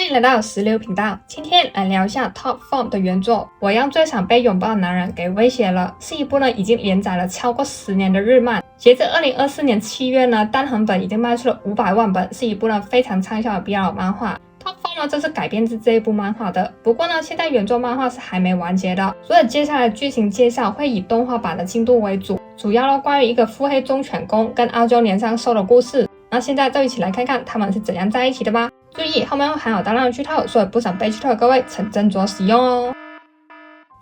欢迎来到石榴频道，今天来聊一下 Top Form 的原作《我让最想被拥抱的男人给威胁了》，是一部已经连载了超过10年的日漫。截至2024年7月单行本已经卖出了500万本，是一部非常畅销的 BL 漫画。Top Form 这是改编自这一部漫画的，不过现在原作漫画是还没完结的，所以接下来的剧情介绍会以动画版的进度为主，主要关于一个腹黑忠犬公跟澳洲连上兽的故事。那现在就一起来看看他们是怎样在一起的吧。注意后面会含有大量的剧透，所以不想被剧透的各位请斟酌使用哦。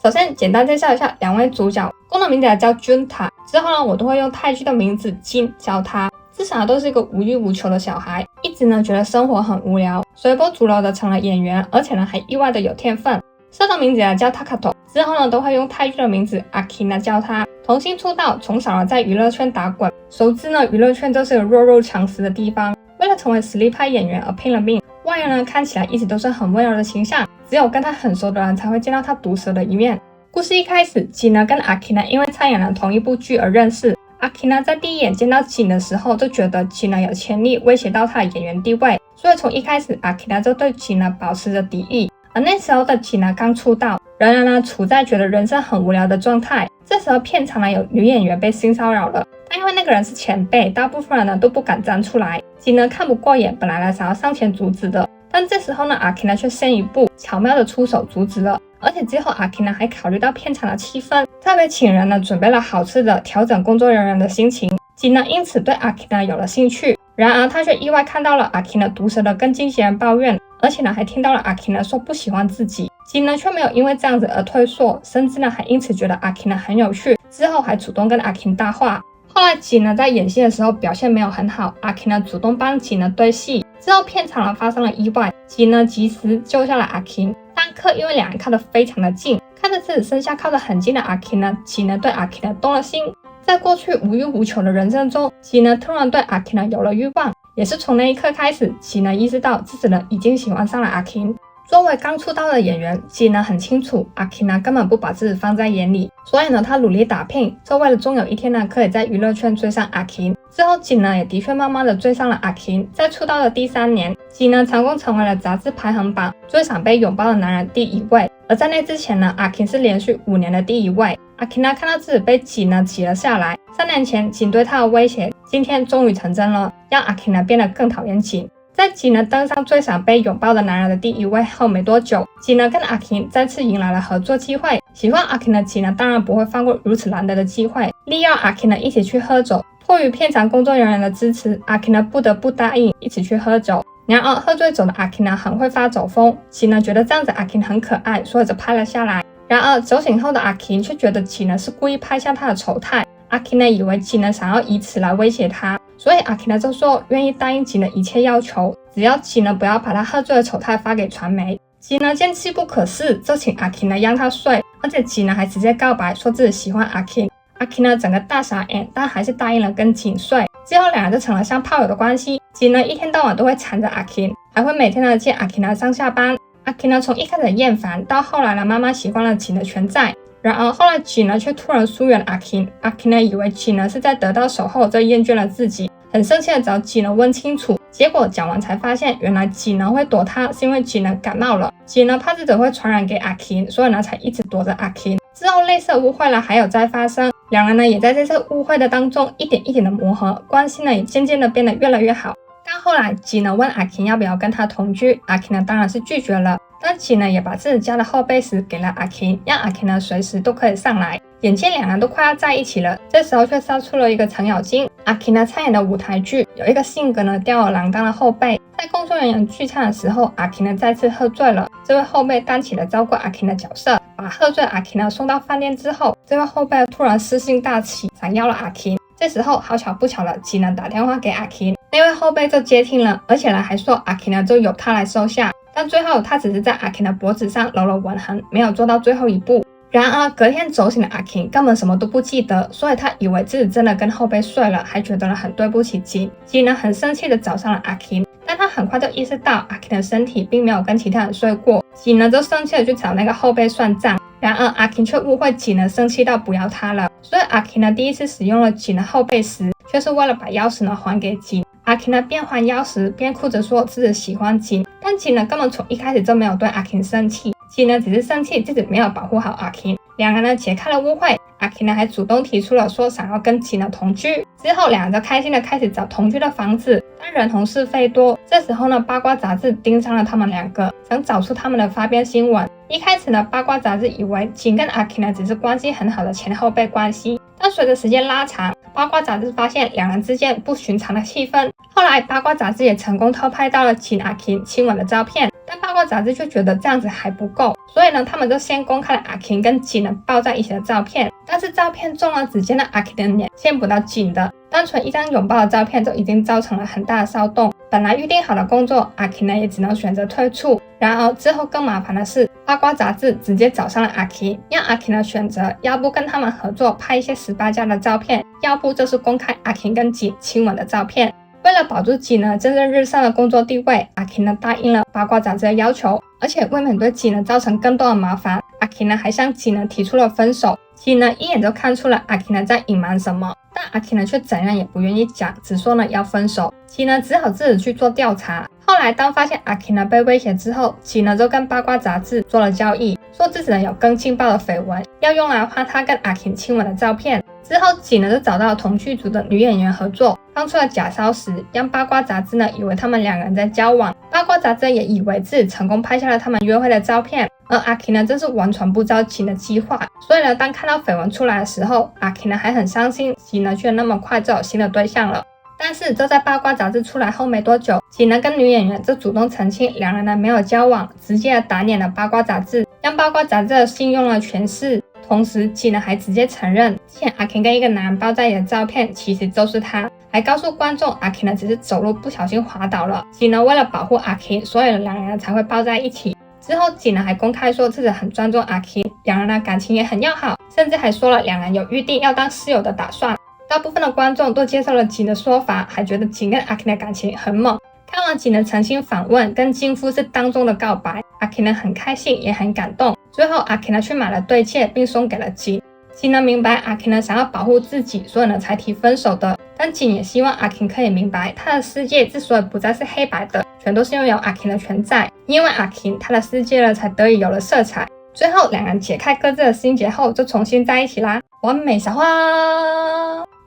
首先简单介绍一下两位主角，公的名字叫 Junta， 之后我都会用泰剧的名字金叫他。自小都是一个无欲无求的小孩，一直觉得生活很无聊，随波逐流的成了演员，而且还意外的有天分。社的名字叫 Takato， 之后都会用泰剧的名字 Akina 叫他。童星出道，从小在娱乐圈打滚，熟知娱乐圈就是个弱肉强食的地方，为了成为实力派演员而拼了命。外人看起来一直都是很温柔的形象，只有跟他很熟的人才会见到他毒舌的一面。故事一开始，吉跟 Akina 因为参演了同一部剧而认识。Akina 在第一眼见到吉的时候，就觉得吉有潜力威胁到他的演员地位，所以从一开始 Akina 就对吉保持着敌意。而那时候的吉刚出道，仍然处在觉得人生很无聊的状态。这时候片场有女演员被性骚扰了，但因为那个人是前辈，大部分人都不敢站出来。吉看不过眼，本来想要上前阻止的，但这时候Akina 却先一步巧妙的出手阻止了。而且之后Akina 还考虑到片场的气氛，特别请人准备了好吃的，调整工作人员的心情。吉因此对Akina 有了兴趣，然而他却意外看到了Akina毒舌的跟经纪人抱怨，而且还听到了Akina 说不喜欢自己。吉却没有因为这样子而退缩，甚至还因此觉得Akina 很有趣，之后还主动跟Akina搭话。后来吉在演戏的时候表现没有很好，Akina 主动帮吉对戏，之后片场发生了意外，吉及时救下了Akina。当刻因为两人靠得非常的近，看着自己身下靠得很近的Akina，吉对Akina 动了心。在过去无欲无求的人生中，吉突然对Akina 有了欲望，也是从那一刻开始，吉意识到自己已经喜欢上了Akina。作为刚出道的演员，吉很清楚Akina根本不把自己放在眼里，所以他努力打拼，就为了终有一天可以在娱乐圈追上Akina。之后吉也的确慢慢的追上了Akina。在出道的第3年，吉成功成为了杂志排行榜最想被拥抱的男人第1位。而在那之前Akina 是连续5年的第1位。Akina 看到自己被吉挤了下来，3年前吉对他的威胁，今天终于成真了，让Akina 变得更讨厌吉。在吉登上最想被拥抱的男人的第1位后没多久，吉跟Akina 再次迎来了合作机会。喜欢Akina的吉当然不会放过如此难得的机会，利用Akina一起去喝酒。迫于片场工作人员的支持，Akina不得不答应一起去喝酒。然而喝醉酒的Akina很会发酒疯，吉觉得这样子Akina很可爱，所以就拍了下来。然而酒醒后的Akina却觉得吉是故意拍下他的丑态。Akina 以为吉想要以此来威胁他，所以Akina 就说愿意答应吉的一切要求，只要吉不要把他喝醉的丑态发给传媒。吉见机不可失，就请Akina让他睡，而且吉还直接告白说自己喜欢Akina。Akina 整个大傻眼，但还是答应了跟吉睡。之后两人就成了像炮友的关系。吉一天到晚都会缠着Akina，还会每天接Akina上下班。Akina 从一开始厌烦，到后来慢慢习惯了吉的存在。然而后来吉却突然疏远了Akina。Akina 以为吉是在得到手后就厌倦了自己，很生气的找吉问清楚。结果讲完才发现，原来吉会躲他是因为吉感冒了，吉怕自己会传染给Akina，所以才一直躲着Akina。之后类似的误会还有再发生，两人也在这次误会的当中一点一点的磨合，关系也渐渐的变得越来越好。但后来吉问Akina要不要跟他同居，Akina当然是拒绝了。但吉也把自己家的后备室给了Akina，让Akina随时都可以上来。眼见两人都快要在一起了，这时候却烧出了一个程咬金。Akina 参演的舞台剧有一个性格吊儿郎当的后辈，在工作人员聚餐的时候，Akina 再次喝醉了，这位后辈担起了照顾Akina的角色，把喝醉Akina送到饭店之后，这位后辈突然私心大起，想要了Akina。这时候好巧不巧的，吉打电话给Akina，那位后辈就接听了，而且还说Akina就由他来收下。但最后他只是在Akina脖子上揉了吻痕，没有做到最后一步。然而隔天酒醒的Akina根本什么都不记得，所以他以为自己真的跟后辈睡了，还觉得很对不起吉。吉很生气的找上了Akina，但他很快就意识到Akina的身体并没有跟其他人睡过。吉就生气的去找那个后辈算账，然而Akina却误会吉生气到不要他了，所以Akina第一次使用了吉的后背时，却是为了把钥匙还给吉。阿 King 呢边还腰时边哭着说自己喜欢景，但景呢根本从一开始就没有对阿 King 生气，景呢只是生气自己没有保护好阿 King。两人呢解开了误会，阿 King 呢还主动提出了说想要跟景呢同居。之后两人就开心的开始找同居的房子，但人红是非多。这时候呢，八卦杂志盯上了他们两个，想找出他们的花边新闻。一开始呢，八卦杂志以为景跟阿 King 呢只是关系很好的前后辈关系，但随着时间拉长，八卦杂志发现两人之间不寻常的气氛。后来八卦杂志也成功偷拍到了景阿 King 亲吻的照片，但八卦杂志就觉得这样子还不够，所以呢，他们就先公开了阿 King 跟景呢抱在一起的照片。但是照片中呢，只见到阿 King 的脸，见不到景的。单纯一张拥抱的照片就已经造成了很大的骚动。本来预定好的工作，阿 King 呢也只能选择退出。然而之后更麻烦的是，八卦杂志直接找上了阿 King， 让阿 King 呢选择，要不跟他们合作拍一些18+的照片，要不就是公开阿 King 跟景亲吻的照片。为了保住景呢蒸蒸日上的工作地位，阿 King 呢答应了八卦杂志的要求，而且为免对景呢造成更多的麻烦，阿 King 呢还向景呢提出了分手。景呢一眼就看出了阿 King 呢在隐瞒什么，但阿 King 呢却怎样也不愿意讲，只说呢要分手。景呢只好自己去做调查。后来当发现阿 King 呢被威胁之后，景呢就跟八卦杂志做了交易，说自己呢有更劲爆的绯闻，要用来换他跟阿 King 亲吻的照片。之后景呢就找到了同剧组的女演员合作，放出了假消息，让八卦杂志呢以为他们两人在交往。八卦杂志也以为自己成功拍下了他们约会的照片，而阿 King 呢真是完全不知道景的计划。所以呢，当看到绯闻出来的时候，阿 King 呢还很伤心，景呢却那么快就有新的对象了。但是就在八卦杂志出来后没多久，景呢跟女演员就主动澄清两人呢没有交往，直接打脸了八卦杂志，让八卦杂志的信用了全市。同时景呢还直接承认，之前阿 King 跟一个男人抱在一起的照片其实就是他，还告诉观众阿 King 呢只是走路不小心滑倒了。景呢为了保护阿 King， 所以两人才会抱在一起。之后景呢还公开说自己很尊重阿 King， 两人的感情也很要好，甚至还说了两人有预定要当室友的打算。大部分的观众都接受了景的说法，还觉得景跟阿 King 的感情很猛。看完景的诚心访问跟金夫是当众的告白，阿 King 呢很开心也很感动。最后阿 King 呢去买了对戒并送给了景。景呢明白阿 King 呢想要保护自己，所以呢才提分手的。但景也希望阿 King 可以明白，他的世界之所以不再是黑白的，全都是拥有阿 King 的全在，因为阿 King 他的世界呢才得以有了色彩。最后两人解开各自的心结后就重新在一起啦，完美小花。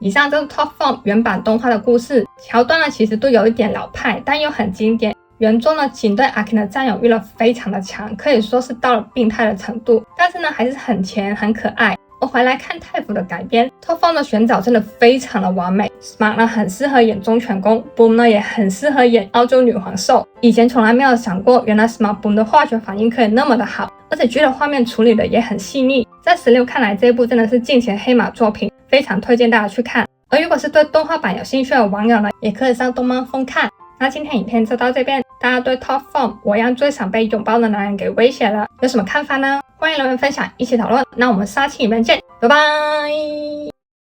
以上就是 Top Form 原版动画的故事，桥段呢其实都有一点老派，但又很经典。原作呢景对阿 King 的占有欲呢非常的强，可以说是到了病态的程度，但是呢还是很甜很可爱。我回来看太辅的改编， Top Form 的选角真的非常的完美。 Smart 呢很适合演忠犬公， Boom 呢也很适合演澳洲女皇兽。以前从来没有想过，原来 Smart Boom 的化学反应可以那么的好，而且剧的画面处理的也很细腻。在16看来，这一部真的是近期黑马作品，非常推荐大家去看。而如果是对动画版有兴趣的网友呢，也可以上动漫风看。那今天影片就到这边，大家对 Top Form 我让最想被拥抱的男人给威胁了有什么看法呢？欢迎留言分享，一起讨论。那我们下期影片见，拜拜。